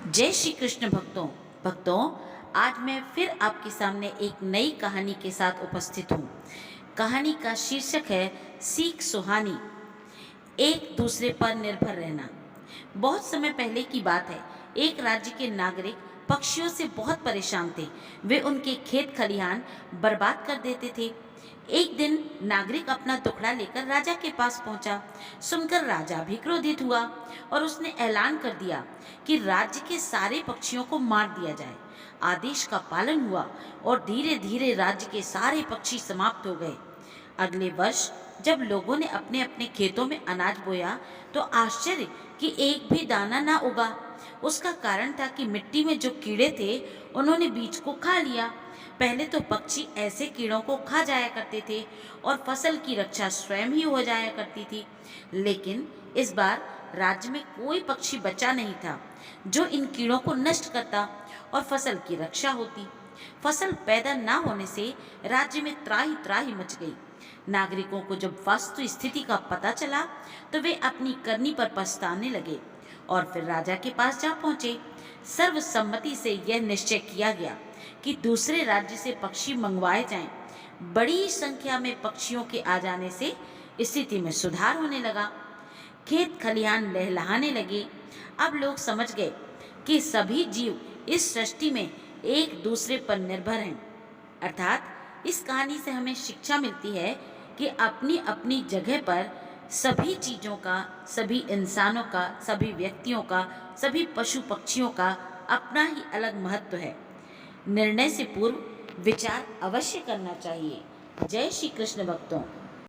जय श्री कृष्ण भक्तों। आज मैं फिर आपके सामने एक नई कहानी के साथ उपस्थित हूँ। कहानी का शीर्षक है सीख सुहानी, एक दूसरे पर निर्भर रहना। बहुत समय पहले की बात है। एक राज्य के नागरिक पक्षियों से बहुत परेशान थे। वे उनके खेत खलिहान बर्बाद कर देते थे। एक दिन नागरिक अपना टुकड़ा लेकर राजा के पास पहुंचा। सुनकर राजा भी क्रोधित हुआ और उसने ऐलान कर दिया कि राज्य के सारे पक्षियों को मार दिया जाए। आदेश का पालन हुआ और धीरे धीरे राज्य के सारे पक्षी समाप्त हो गए। अगले वर्ष जब लोगों ने अपने अपने खेतों में अनाज बोया तो आश्चर्य कि एक भी दाना ना उगा। उसका कारण था कि मिट्टी में जो कीड़े थे उन्होंने बीज को खा लिया। पहले तो पक्षी ऐसे कीड़ों को खा जाया करते थे और फसल की रक्षा स्वयं ही हो जाया करती थी। लेकिन इस बार राज्य में कोई पक्षी बचा नहीं था जो इन कीड़ों को नष्ट करता और फसल की रक्षा होती। फसल पैदा ना होने से राज्य में त्राही त्राही मच गई। नागरिकों को जब वास्तु स्थिति का पता चला तो वे अपनी करनी पर पछताने लगे और फिर राजा के पास जा पहुंचे। सर्वसम्मति से यह निश्चय किया गया कि दूसरे राज्य से पक्षी मंगवाए जाएं। बड़ी संख्या में पक्षियों के आ जाने से स्थिति में सुधार होने लगा। खेत खलिहान लहलहाने लगे। अब लोग समझ गए कि सभी जीव इस सृष्टि में एक दूसरे पर निर्भर हैं। अर्थात इस कहानी से हमें शिक्षा मिलती है कि अपनी अपनी जगह पर सभी चीज़ों का, सभी इंसानों का, सभी व्यक्तियों का, सभी पशु पक्षियों का अपना ही अलग महत्व है। निर्णय से पूर्व विचार अवश्य करना चाहिए। जय श्री कृष्ण भक्तों।